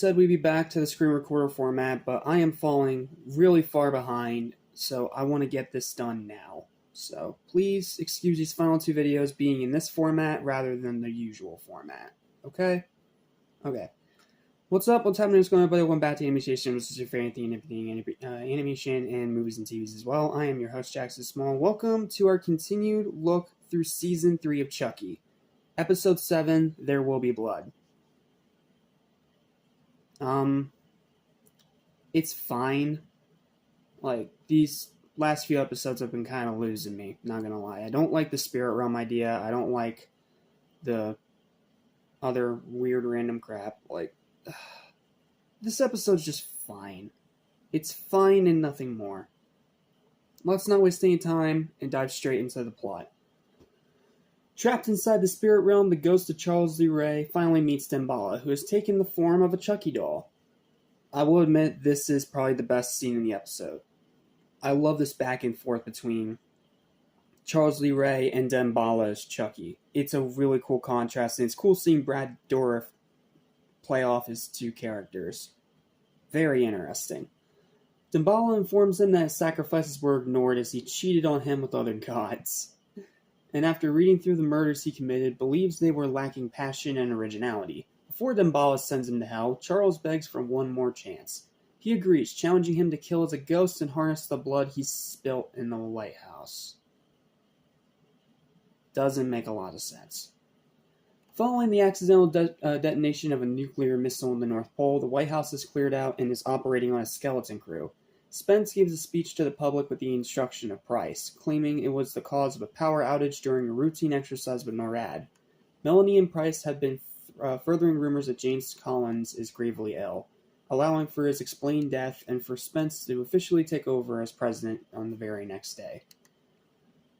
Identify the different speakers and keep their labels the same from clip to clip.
Speaker 1: said we'd be back to the screen recorder format, but I am falling really far behind, so I want to get this done now. So please excuse these final two videos being in this format rather than the usual format. Okay? Okay. What's up? What's happening? What's going on, everybody? Welcome back to Animation. This is your favorite thing and everything animation and movies and TVs as well. I am your host, Jackson Small. Welcome to our continued look through Season 3 of Chucky. Episode 7, There Will Be Blood. It's fine. Like, these last few episodes have been kind of losing me, not gonna lie. I don't like the spirit realm idea. I don't like the other weird random crap. Like, this episode's just fine. It's fine and nothing more. Let's not waste any time and dive straight into the plot. Trapped inside the spirit realm, the ghost of Charles Lee Ray finally meets Damballa, who has taken the form of a Chucky doll. I will admit, this is probably the best scene in the episode. I love this back and forth between Charles Lee Ray and Damballa as Chucky. It's a really cool contrast, and it's cool seeing Brad Dourif play off his two characters. Very interesting. Damballa informs him that his sacrifices were ignored as he cheated on him with other gods. And after reading through the murders he committed, believes they were lacking passion and originality. Before Damballa sends him to hell, Charles begs for one more chance. He agrees, challenging him to kill as a ghost and harness the blood he spilt in the lighthouse. Doesn't make a lot of sense. Following the accidental detonation of a nuclear missile in the North Pole, the White House is cleared out and is operating on a skeleton crew. Spence gives a speech to the public with the instruction of Price, claiming it was the cause of a power outage during a routine exercise with NORAD. Melanie and Price have been furthering rumors that James Collins is gravely ill, allowing for his explained death and for Spence to officially take over as president on the very next day.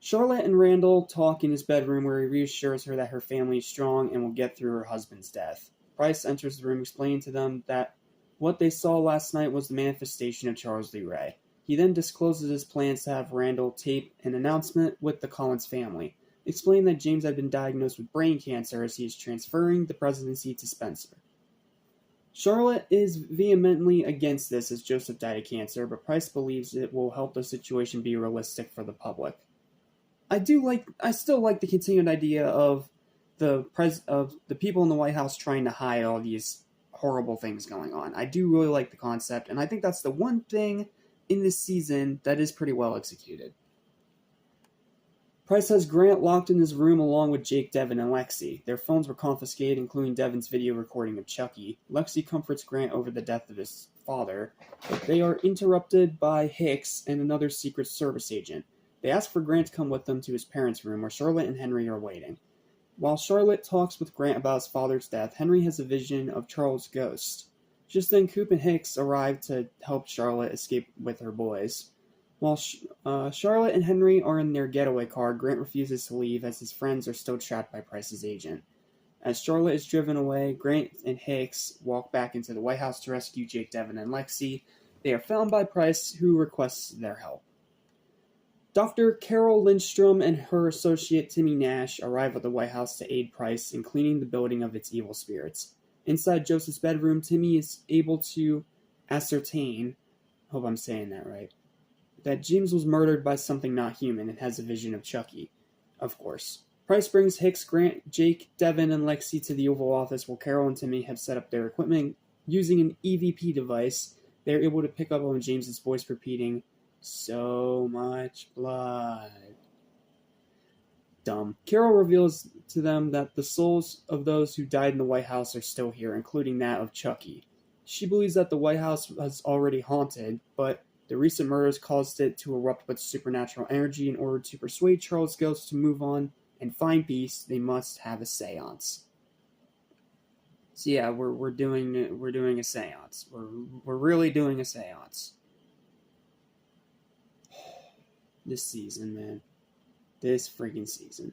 Speaker 1: Charlotte and Randall talk in his bedroom where he reassures her that her family is strong and will get through her husband's death. Price enters the room explaining to them that what they saw last night was the manifestation of Charles Lee Ray. He then discloses his plans to have Randall tape an announcement with the Collins family, explaining that James had been diagnosed with brain cancer as he is transferring the presidency to Spencer. Charlotte is vehemently against this as Joseph died of cancer, but Price believes it will help the situation be realistic for the public. I still like the continued idea of the people in the White House trying to hide all these horrible things going on. I do really like the concept, and I think that's the one thing in this season that is pretty well executed. Price has Grant locked in his room along with Jake, Devin, and Lexi. Their phones were confiscated, including Devin's video recording of Chucky. Lexi comforts Grant over the death of his father, but they are interrupted by Hicks and another Secret Service agent. They ask for Grant to come with them to his parents' room, where Charlotte and Henry are waiting. While Charlotte talks with Grant about his father's death, Henry has a vision of Charles' ghost. Just then, Coop and Hicks arrive to help Charlotte escape with her boys. While Charlotte and Henry are in their getaway car, Grant refuses to leave as his friends are still trapped by Price's agent. As Charlotte is driven away, Grant and Hicks walk back into the White House to rescue Jake, Devin, and Lexi. They are found by Price, who requests their help. Dr. Carol Lindstrom and her associate Timmy Nash arrive at the White House to aid Price in cleaning the building of its evil spirits. Inside Joseph's bedroom, Timmy is able to ascertain, hope I'm saying that right, that James was murdered by something not human and has a vision of Chucky, of course. Price brings Hicks, Grant, Jake, Devin, and Lexi to the Oval Office where Carol and Timmy have set up their equipment. Using an EVP device, they are able to pick up on James's voice repeating, "So much blood." Dumb. Carol reveals to them that the souls of those who died in the White House are still here, including that of Chucky. She believes that the White House was already haunted, but the recent murders caused it to erupt with supernatural energy. In order to persuade Charles' ghost to move on and find peace, they must have a seance. So yeah, we're doing a seance. We're really doing a seance. This season, man. This freaking season.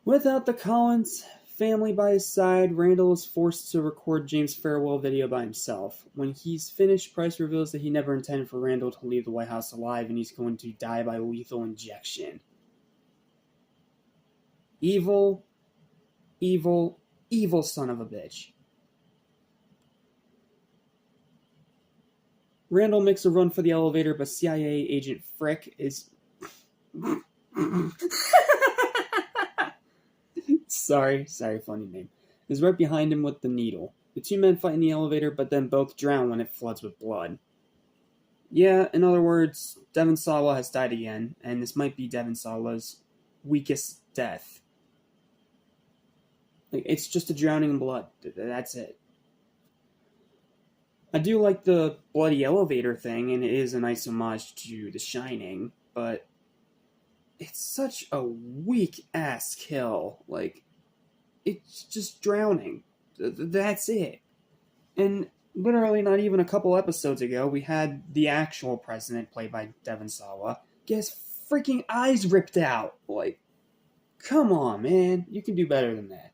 Speaker 1: Without the Collins family by his side, Randall is forced to record James' farewell video by himself. When he's finished, Price reveals that he never intended for Randall to leave the White House alive and he's going to die by lethal injection. Evil, evil, evil son of a bitch. Randall makes a run for the elevator, but CIA agent Frick is... Sorry, funny name. Is right behind him with the needle. The two men fight in the elevator, but then both drown when it floods with blood. Yeah, in other words, Devon Sawa has died again, and this might be Devon Sawa's weakest death. It's just a drowning in blood. That's it. I do like the bloody elevator thing, and it is a nice homage to The Shining, but it's such a weak-ass kill. It's just drowning. That's it. And literally not even a couple episodes ago, we had the actual president, played by Devon Sawa, get his freaking eyes ripped out. Come on, man. You can do better than that.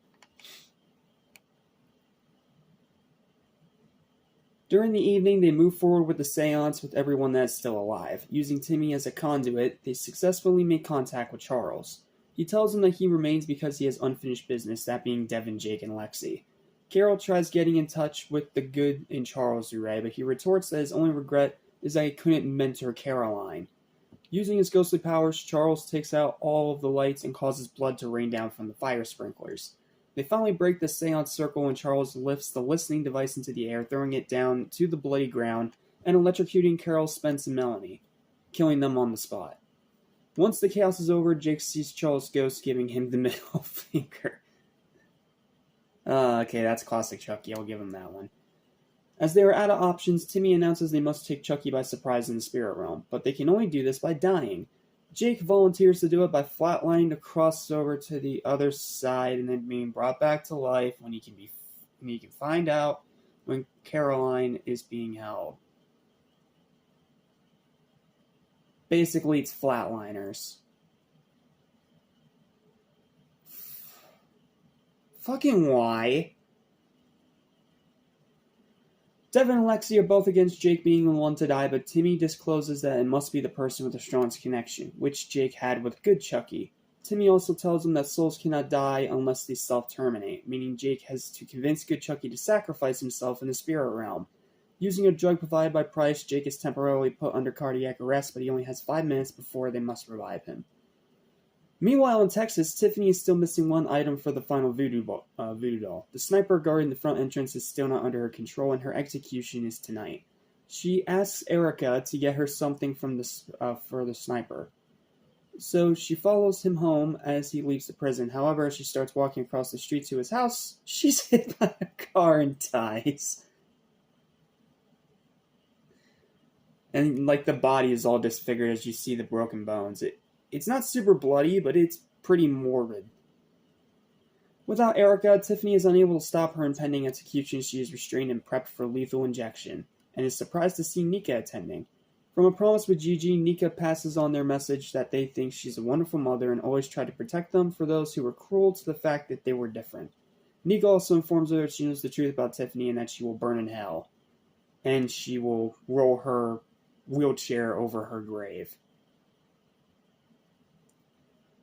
Speaker 1: During the evening, they move forward with the seance with everyone that's still alive. Using Timmy as a conduit, they successfully make contact with Charles. He tells them that he remains because he has unfinished business, that being Devon, Jake, and Lexi. Carol tries getting in touch with the good in Charles Ray, but he retorts that his only regret is that he couldn't mentor Caroline. Using his ghostly powers, Charles takes out all of the lights and causes blood to rain down from the fire sprinklers. They finally break the seance circle when Charles lifts the listening device into the air, throwing it down to the bloody ground, and electrocuting Carol, Spence, and Melanie, killing them on the spot. Once the chaos is over, Jake sees Charles' ghost, giving him the middle finger. Okay, that's classic Chucky, I'll give him that one. As they are out of options, Timmy announces they must take Chucky by surprise in the spirit realm, but they can only do this by dying. Jake volunteers to do it by flatlining to cross over to the other side and then being brought back to life when he can find out when Caroline is being held. Basically, it's flatliners. Fucking why? Devon and Lexi are both against Jake being the one to die, but Timmy discloses that it must be the person with the strongest connection, which Jake had with good Chucky. Timmy also tells him that souls cannot die unless they self-terminate, meaning Jake has to convince good Chucky to sacrifice himself in the spirit realm. Using a drug provided by Price, Jake is temporarily put under cardiac arrest, but he only has 5 minutes before they must revive him. Meanwhile, in Texas, Tiffany is still missing one item for the final voodoo doll. The sniper guarding the front entrance is still not under her control, and her execution is tonight. She asks Erica to get her something from for the sniper. So she follows him home as he leaves the prison. However, as she starts walking across the street to his house, she's hit by a car and dies. And the body is all disfigured as you see the broken bones. It's not super bloody, but it's pretty morbid. Without Erica, Tiffany is unable to stop her impending execution. She is restrained and prepped for lethal injection, and is surprised to see Nika attending. From a promise with Gigi, Nika passes on their message that they think she's a wonderful mother and always try to protect them for those who were cruel to the fact that they were different. Nika also informs her that she knows the truth about Tiffany and that she will burn in hell, and she will roll her wheelchair over her grave.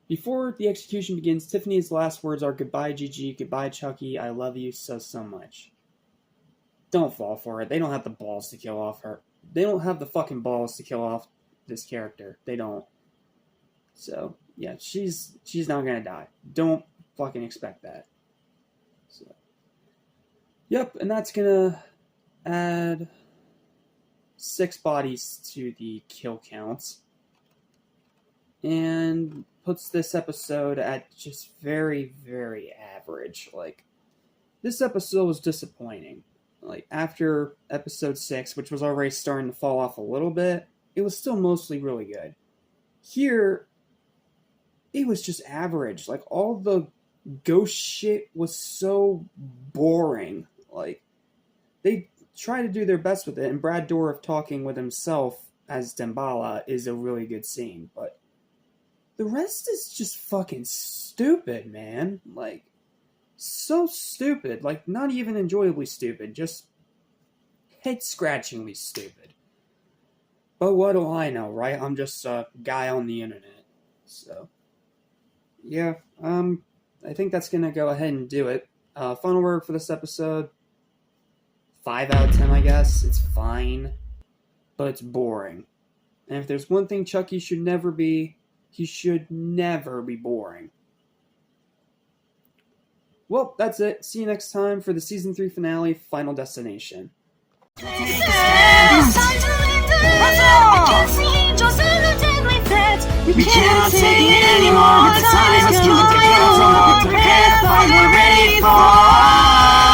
Speaker 1: Before the execution begins, Tiffany's last words are, "Goodbye, Gigi. Goodbye, Chucky. I love you so much." Don't fall for it. They don't have the balls to kill off her. They don't have the fucking balls to kill off this character. They don't. So, yeah, she's not gonna die. Don't fucking expect that. So, yep, and that's gonna add 6 bodies to the kill counts. And puts this episode at just very, very average. This episode was disappointing. After episode 6, which was already starting to fall off a little bit, it was still mostly really good. Here, it was just average. All the ghost shit was so boring. They try to do their best with it, and Brad Dourif talking with himself as Damballa is a really good scene, but the rest is just fucking stupid, man. So stupid. Not even enjoyably stupid. Just head-scratchingly stupid. But what do I know, right? I'm just a guy on the internet. So, yeah. I think that's gonna go ahead and do it. Final word for this episode. 5 out of 10, I guess. It's fine. but it's boring. And if there's one thing Chucky should never be, he should never be boring. Well, that's it. See you next time for the Season 3 finale, Final Destination.
Speaker 2: We cannot take it anymore. The time is coming. Prepare to fight. We're ready for.